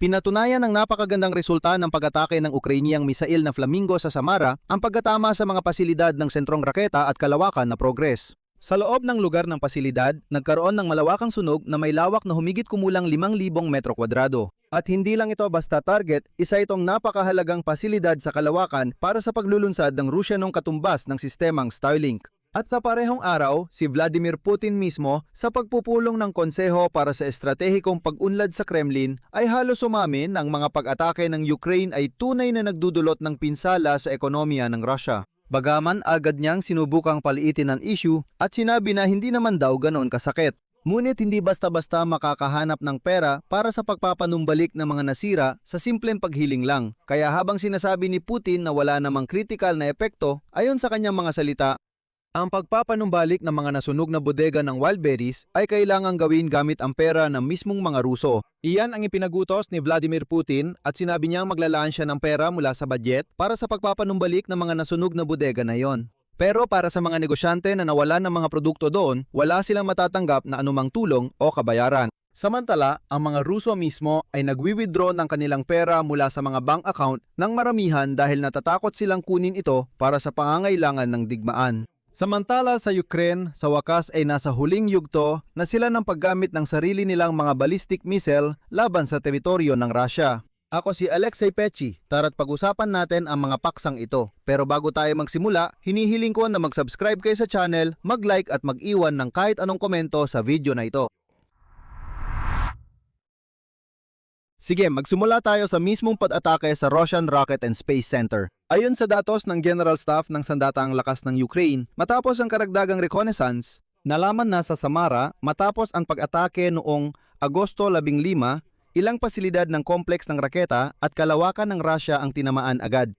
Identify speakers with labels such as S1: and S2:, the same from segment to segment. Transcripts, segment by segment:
S1: Pinatunayan ng napakagandang resulta ng pag-atake ng Ukrainiyang misail na Flamingo sa Samara ang pagkatama sa mga pasilidad ng sentrong raketa at kalawakan na Progress. Sa loob ng lugar ng pasilidad, nagkaroon ng malawakang sunog na may lawak na humigit kumulang 5,000 metro kwadrado. At hindi lang ito basta target, isa itong napakahalagang pasilidad sa kalawakan para sa paglulunsad ng Rusyanong katumbas ng sistemang Starlink. At sa parehong araw, si Vladimir Putin mismo sa pagpupulong ng konseho para sa estratehikong pag-unlad sa Kremlin ay halos umamin ng mga pag-atake ng Ukraine ay tunay na nagdudulot ng pinsala sa ekonomiya ng Russia. Bagaman agad niyang sinubukang paliitin ang issue at sinabi na hindi naman daw ganoon kasakit. Ngunit hindi basta-basta makakahanap ng pera para sa pagpapanumbalik ng mga nasira sa simpleng paghiling lang. Kaya habang sinasabi ni Putin na wala namang critical na epekto, ayon sa kanyang mga salita, ang pagpapanumbalik ng mga nasunog na bodega ng Wildberries ay kailangang gawin gamit ang pera ng mismong mga Ruso. Iyan ang ipinagutos ni Vladimir Putin at sinabi niyang maglalaan siya ng pera mula sa budget para sa pagpapanumbalik ng mga nasunog na bodega na yon. Pero para sa mga negosyante na nawalan ng mga produkto doon, wala silang matatanggap na anumang tulong o kabayaran. Samantala, ang mga Ruso mismo ay nagwi-withdraw ng kanilang pera mula sa mga bank account ng maramihan dahil natatakot silang kunin ito para sa pangangailangan ng digmaan. Samantala sa Ukraine, sa wakas ay nasa huling yugto na sila ng paggamit ng sarili nilang mga ballistic missile laban sa teritoryo ng Russia. Ako si Alexei Pechi, tara't pag-usapan natin ang mga paksang ito. Pero bago tayo magsimula, hinihiling ko na mag-subscribe kayo sa channel, mag-like at mag-iwan ng kahit anong komento sa video na ito. Sige, magsimula tayo sa mismong pag-atake sa Russian Rocket and Space Center. Ayon sa datos ng General Staff ng Sandatahang Lakas ng Ukraine, matapos ang karagdagang reconnaissance, nalaman na sa Samara matapos ang pag-atake noong Agosto 15, ilang pasilidad ng kompleks ng raketa at kalawakan ng Russia ang tinamaan agad.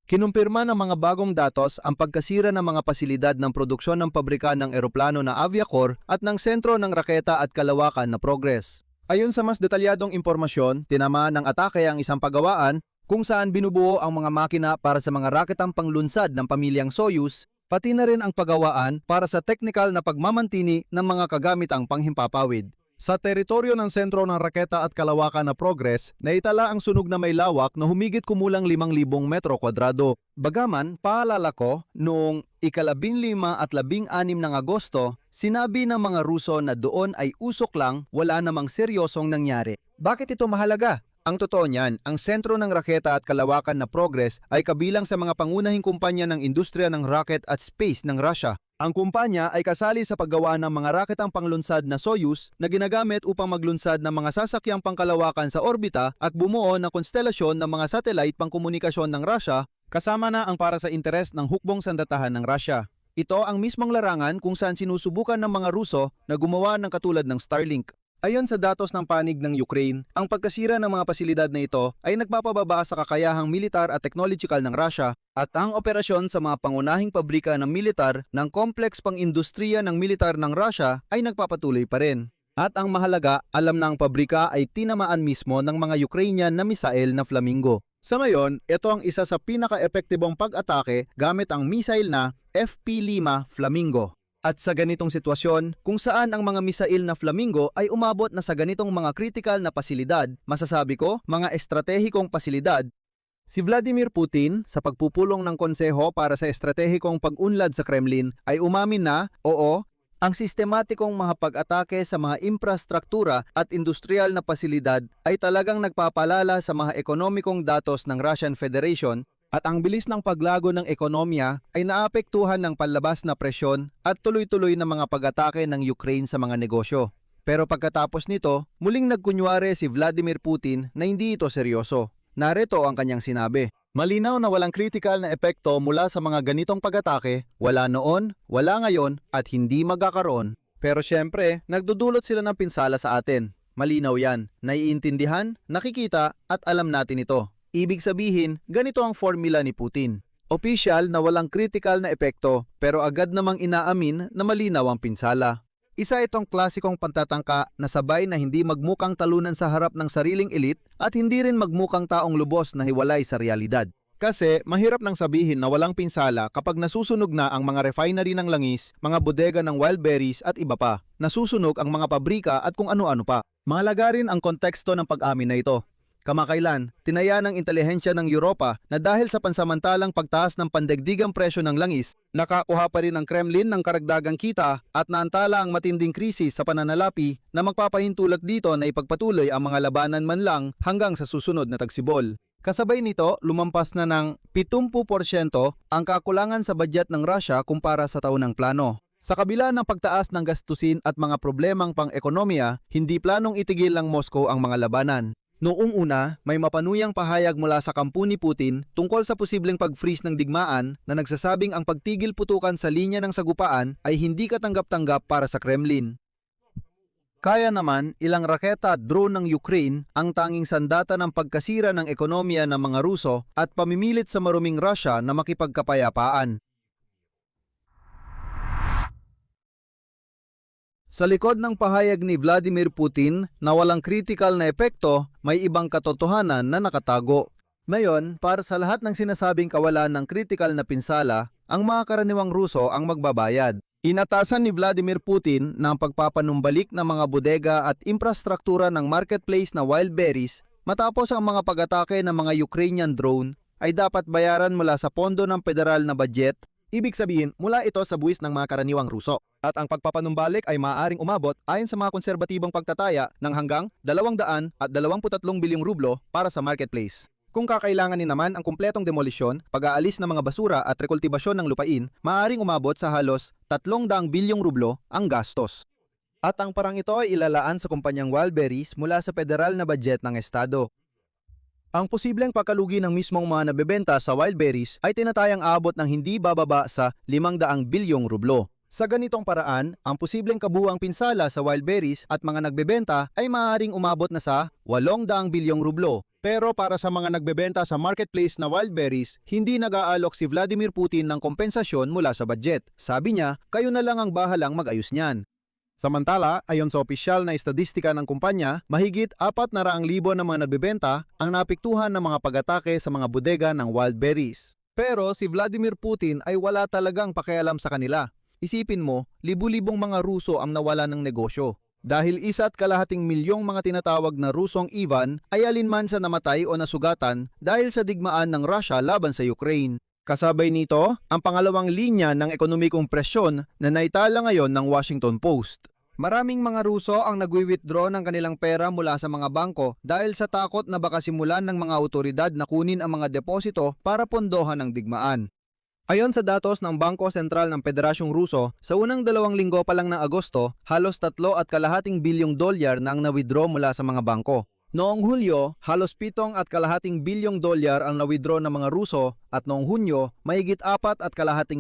S1: Kinumpirma ng mga bagong datos ang pagkasira ng mga pasilidad ng produksyon ng pabrika ng eroplano na Aviacorp at ng sentro ng raketa at kalawakan na Progress. Ayon sa mas detalyadong impormasyon, tinamaan ng atake ang isang pagawaan kung saan binubuo ang mga makina para sa mga raketang panglunsad ng pamilyang Soyuz, pati na rin ang pagawaan para sa technical na pagmamantini ng mga kagamitang panghimpapawid. Sa teritoryo ng sentro ng raketa at kalawakan na Progress, naitala ang sunog na may lawak na humigit kumulang 5,000 metro kwadrado. Bagaman, paalala ko, noong ika-15 at 16 ng Agosto, sinabi ng mga Ruso na doon ay usok lang, wala namang seryosong nangyari. Bakit ito mahalaga? Ang totoo niyan, ang sentro ng raketa at kalawakan na Progress ay kabilang sa mga pangunahing kumpanya ng industriya ng rocket at space ng Russia. Ang kumpanya ay kasali sa paggawa ng mga raketang panglunsad na Soyuz na ginagamit upang maglunsad ng mga sasakyang pangkalawakan sa orbita at bumuo ng konstelasyon ng mga satellite pangkomunikasyon ng Russia, kasama na ang para sa interes ng hukbong sandatahan ng Russia. Ito ang mismong larangan kung saan sinusubukan ng mga Ruso na gumawa ng katulad ng Starlink. Ayon sa datos ng panig ng Ukraine, ang pagkasira ng mga pasilidad na ito ay nagpapababa sa kakayahang militar at technological ng Russia at ang operasyon sa mga pangunahing pabrika ng militar ng complex pang-industriya ng militar ng Russia ay nagpapatuloy pa rin. At ang mahalaga, alam na ang pabrika ay tinamaan mismo ng mga Ukrainian na misail na Flamingo. Sa ngayon, ito ang isa sa pinaka-epektibong pag-atake gamit ang missile na FP5 Flamingo. At sa ganitong sitwasyon, kung saan ang mga misail na Flamingo ay umabot na sa ganitong mga critical na pasilidad, masasabi ko, mga estratehikong pasilidad, si Vladimir Putin, sa pagpupulong ng konseho para sa estratehikong pag-unlad sa Kremlin, ay umamin na, oo, ang sistematikong mga pag-atake sa mga infrastruktura at industrial na pasilidad ay talagang nagpapalala sa mga ekonomikong datos ng Russian Federation at ang bilis ng paglago ng ekonomiya ay naapektuhan ng panlabas na presyon at tuloy-tuloy na mga pag-atake ng Ukraine sa mga negosyo. Pero pagkatapos nito, muling nagkunwari si Vladimir Putin na hindi ito seryoso. Narito ang kanyang sinabi. Malinaw na walang critical na epekto mula sa mga ganitong pag-atake, wala noon, wala ngayon at hindi magkakaroon. Pero syempre, nagdudulot sila ng pinsala sa atin. Malinaw yan, naiintindihan, nakikita at alam natin ito. Ibig sabihin, ganito ang formula ni Putin. Opisyal na walang critical na epekto pero agad namang inaamin na malinaw ang pinsala. Isa itong klasikong pantatangka na sabay na hindi magmukang talunan sa harap ng sariling elite at hindi rin magmukang taong lubos na hiwalay sa realidad. Kasi mahirap nang sabihin na walang pinsala kapag nasusunog na ang mga refinery ng langis, mga bodega ng Wildberries at iba pa. Nasusunog ang mga pabrika at kung ano-ano pa. Mahalaga rin ang konteksto ng pag-amin na ito. Kamakailan, tinaya ng intelihensya ng Europa na dahil sa pansamantalang pagtaas ng pandaigdigang presyo ng langis, nakakuha pa rin ang Kremlin ng karagdagang kita at naantala ang matinding krisis sa pananalapi na magpapahintulot dito na ipagpatuloy ang mga labanan man lang hanggang sa susunod na tagsibol. Kasabay nito, lumampas na ng 70% ang kakulangan sa budget ng Russia kumpara sa taunang plano. Sa kabila ng pagtaas ng gastusin at mga problemang pang-ekonomiya, hindi planong itigil ng Moscow ang mga labanan. Noong una, may mapanuyang pahayag mula sa kampo ni Putin tungkol sa posibleng pag-freeze ng digmaan na nagsasabing ang pagtigil putukan sa linya ng sagupaan ay hindi katanggap-tanggap para sa Kremlin. Kaya naman, ilang raketa at drone ng Ukraine ang tanging sandata ng pagkasira ng ekonomiya ng mga Ruso at pamimilit sa maruming Russia na makipagkapayapaan. Sa likod ng pahayag ni Vladimir Putin na walang critical na epekto, may ibang katotohanan na nakatago. Ngayon, para sa lahat ng sinasabing kawalan ng critical na pinsala, ang mga karaniwang Ruso ang magbabayad. Inatasan ni Vladimir Putin na ang pagpapanumbalik ng mga bodega at infrastruktura ng marketplace na Wildberries matapos ang mga pag-atake ng mga Ukrainian drone ay dapat bayaran mula sa pondo ng federal na budget. Ibig sabihin, mula ito sa buwis ng mga karaniwang Ruso. At ang pagpapanumbalik ay maaaring umabot ayon sa mga konserbatibong pagtataya ng hanggang 223 bilyong rublo para sa marketplace. Kung kakailanganin naman ang kumpletong demolisyon, pag-aalis ng mga basura at rekultibasyon ng lupain, maaaring umabot sa halos 300 bilyong rublo ang gastos. At ang parang ito ay ilalaan sa kumpanyang Wildberries mula sa federal na budget ng estado. Ang posibleng pagkalugi ng mismong mga nabebenta sa Wildberries ay tinatayang aabot ng hindi bababa sa 500 bilyong rublo. Sa ganitong paraan, ang posibleng kabuuang pinsala sa Wildberries at mga nagbebenta ay maaaring umabot na sa 800 bilyong rublo. Pero para sa mga nagbebenta sa marketplace na Wildberries, hindi nag-aalok si Vladimir Putin ng kompensasyon mula sa budget. Sabi niya, kayo na lang ang bahalang mag-ayos niyan. Samantala, ayon sa opisyal na estadistika ng kumpanya, mahigit 400,000 na mga nagbebenta ang napiktuhan ng mga pag-atake sa mga bodega ng Wildberries. Pero si Vladimir Putin ay wala talagang pakialam sa kanila. Isipin mo, libu-libong mga Ruso ang nawala ng negosyo. Dahil 1.2 milyong mga tinatawag na Rusong Ivan ay alinman sa namatay o nasugatan dahil sa digmaan ng Russia laban sa Ukraine. Kasabay nito, ang pangalawang linya ng ekonomikong presyon na naitala ngayon ng Washington Post. Maraming mga Ruso ang nagwi-withdraw ng kanilang pera mula sa mga bangko dahil sa takot na baka simulan ng mga otoridad na kunin ang mga deposito para pondohan ang digmaan. Ayon sa datos ng Bangko Sentral ng Federasyong Ruso, sa unang 2 linggo pa lang ng Agosto, halos 3.2 bilyong dolyar na ang na-withdraw mula sa mga bangko. Noong Hulyo, halos 7.2 bilyong dolyar ang na-withdraw ng mga Ruso at noong Hunyo, mahigit 4.2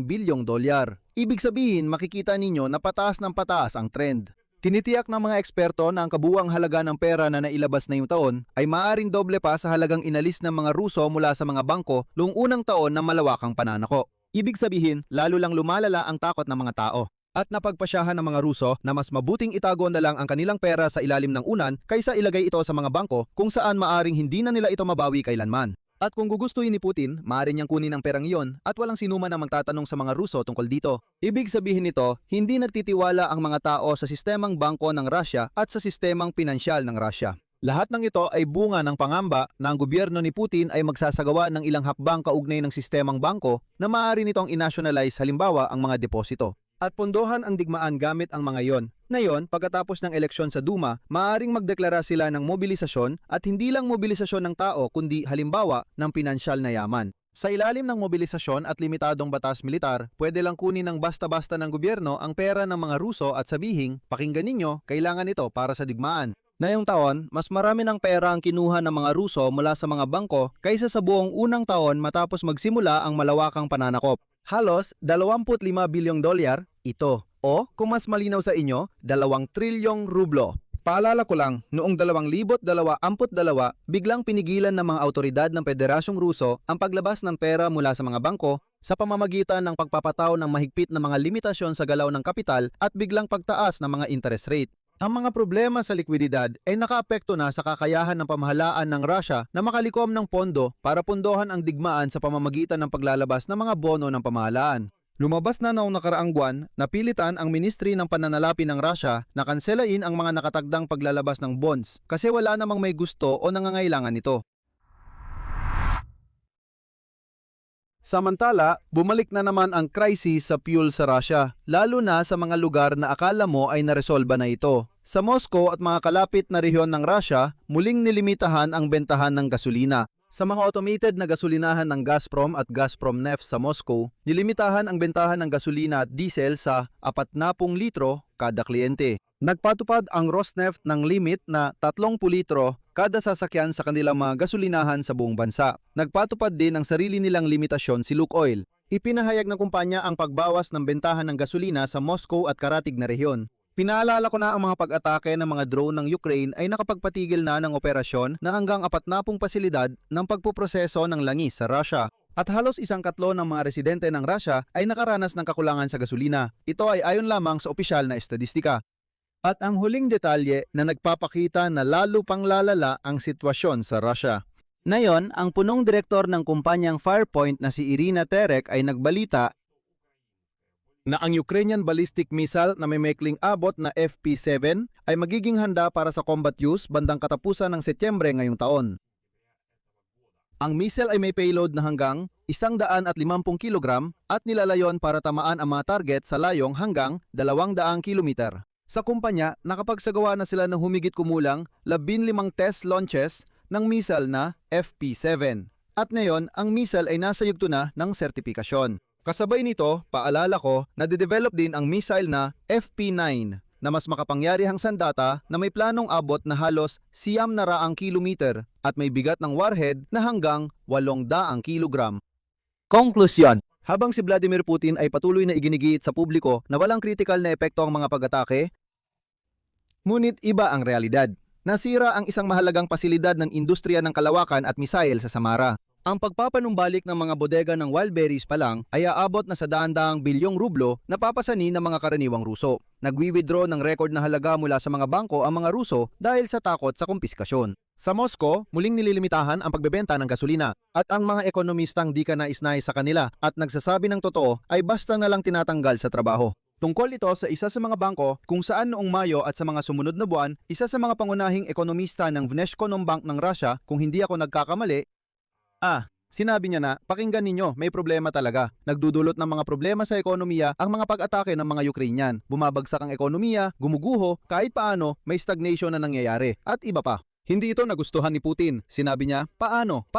S1: bilyong dolyar. Ibig sabihin, makikita ninyo na pataas ng pataas ang trend. Tinitiyak ng mga eksperto na ang kabuuang halaga ng pera na nailabas na yung taon ay maaaring doble pa sa halagang inalis ng mga Ruso mula sa mga bangko noong unang taon ng malawakang pananako. Ibig sabihin, lalo lang lumalala ang takot ng mga tao. At napagpasyahan ng mga Ruso na mas mabuting itago na lang ang kanilang pera sa ilalim ng unan kaysa ilagay ito sa mga bangko kung saan maaring hindi na nila ito mabawi kailanman. At kung gugustuhin ni Putin, maaari niyang kunin ang perang iyon at walang sinuman ang magtatanong sa mga Ruso tungkol dito. Ibig sabihin nito, hindi nagtitiwala ang mga tao sa sistemang bangko ng Russia at sa sistemang pinansyal ng Russia. Lahat ng ito ay bunga ng pangamba na ang gobyerno ni Putin ay magsasagawa ng ilang hakbang kaugnay ng sistemang bangko na maaari nitong i-nationalize, halimbawa ang mga deposito. At pondohan ang digmaan gamit ang mga yon. Ngayon, pagkatapos ng eleksyon sa Duma, maaaring magdeklara sila ng mobilisasyon at hindi lang mobilisasyon ng tao kundi halimbawa ng pinansyal na yaman. Sa ilalim ng mobilisasyon at limitadong batas militar, pwede lang kunin ng basta-basta ng gobyerno ang pera ng mga Ruso at sabihing, pakinggan ninyo, kailangan ito para sa digmaan. Ngayong taon, mas marami ng pera ang kinuha ng mga Ruso mula sa mga bangko kaysa sa buong unang taon matapos magsimula ang malawakang pananakop. Halos 25 bilyong dolyar ito. O kung mas malinaw sa inyo, 2 trilyong rublo. Paalala ko lang, noong 2022, biglang pinigilan ng mga autoridad ng Federasyong Ruso ang paglabas ng pera mula sa mga bangko sa pamamagitan ng pagpapataw ng mahigpit na mga limitasyon sa galaw ng kapital at biglang pagtaas ng mga interest rate. Ang mga problema sa likwididad ay nakaapekto na sa kakayahan ng pamahalaan ng Russia na makalikom ng pondo para pondohan ang digmaan sa pamamagitan ng paglalabas ng mga bono ng pamahalaan. Lumabas na noong nakaraang buwan na pilitan ang Ministry ng Pananalapi ng Russia na kanselain ang mga nakatagdang paglalabas ng bonds kasi wala namang may gusto o nangangailangan nito. Samantala, bumalik na naman ang crisis sa fuel sa Russia, lalo na sa mga lugar na akala mo ay naresolba na ito. Sa Moscow at mga kalapit na rehiyon ng Russia, muling nilimitahan ang bentahan ng gasolina. Sa mga automated na gasolinahan ng Gazprom at Gazprom Neft sa Moscow, nilimitahan ang bentahan ng gasolina at diesel sa 40 litro kada kliyente. Nagpatupad ang Rosneft ng limit na 30 litro kada sasakyan sa kanilang mga gasolinahan sa buong bansa. Nagpatupad din ng sarili nilang limitasyon si Lukoil. Ipinahayag ng kumpanya ang pagbawas ng bentahan ng gasolina sa Moscow at karatig na rehiyon. Pinaalala ko na ang mga pag-atake ng mga drone ng Ukraine ay nakapagpatigil na ng operasyon na hanggang 40 pasilidad ng pagpuproseso ng langis sa Russia. At halos 1/4 ng mga residente ng Russia ay nakaranas ng kakulangan sa gasolina. Ito ay ayon lamang sa opisyal na estadistika. At ang huling detalye na nagpapakita na lalo pang lalala ang sitwasyon sa Russia. Ngayon, ang punong direktor ng kumpanyang Firepoint na si Irina Terek ay nagbalita na ang Ukrainian ballistic missile na may maikling abot na FP7 ay magiging handa para sa combat use bandang katapusan ng Setyembre ngayong taon. Ang missile ay may payload na hanggang 150 kg at nilalayon para tamaan ang mga target sa layong hanggang 200 km. Sa kumpanya, nakapagsagawa na sila ng humigit kumulang 15 test launches ng missile na FP7. At ngayon, ang missile ay nasa yugto na ng sertipikasyon. Kasabay nito, paalala ko na de-develop din ang missile na FP9 na mas makapangyarihang sandata na may planong abot na halos 900 kilometer at may bigat ng warhead na hanggang 800 kilogram. Konklusyon. Habang si Vladimir Putin ay patuloy na iginigiit sa publiko na walang critical na epekto ang mga pag-atake, ngunit iba ang realidad. Nasira ang isang mahalagang pasilidad ng industriya ng kalawakan at misail sa Samara. Ang pagpapanumbalik ng mga bodega ng wild berries pa lang ay aabot na sa daan-daang bilyong rublo na papasani ng mga karaniwang Ruso. Nagwi-withdraw ng record na halaga mula sa mga bangko ang mga Ruso dahil sa takot sa kumpiskasyon. Sa Moscow, muling nililimitahan ang pagbebenta ng gasolina at ang mga ekonomistang di ka nais-nais sa kanila at nagsasabi ng totoo ay basta na lang tinatanggal sa trabaho. Tungkol ito sa isa sa mga bangko kung saan noong Mayo at sa mga sumunod na buwan, isa sa mga pangunahing ekonomista ng Vneshkonombank ng Russia, kung hindi ako nagkakamali, sinabi niya na, pakinggan ninyo, may problema talaga. Nagdudulot ng mga problema sa ekonomiya ang mga pag-atake ng mga Ukrainian. Bumabagsak ang ekonomiya, gumuguho, kahit paano may stagnation na nangyayari, at iba pa. Hindi ito nagustuhan ni Putin. Sinabi niya, paano?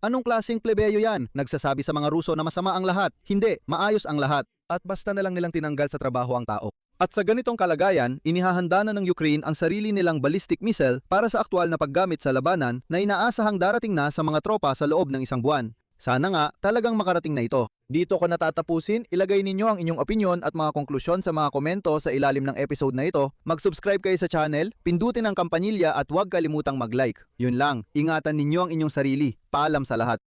S1: Anong klaseng plebeyo yan? Nagsasabi sa mga Ruso na masama ang lahat. Hindi, maayos ang lahat. At basta na lang nilang tinanggal sa trabaho ang tao. At sa ganitong kalagayan, inihahanda na ng Ukraine ang sarili nilang ballistic missile para sa aktwal na paggamit sa labanan na inaasahang darating na sa mga tropa sa loob ng isang buwan. Sana nga talagang makarating na ito. Dito ko natatapusin, ilagay ninyo ang inyong opinyon at mga konklusyon sa mga komento sa ilalim ng episode na ito. Mag-subscribe kayo sa channel, pindutin ang kampanilya at huwag kalimutang mag-like. Yun lang, ingatan ninyo ang inyong sarili. Paalam sa lahat.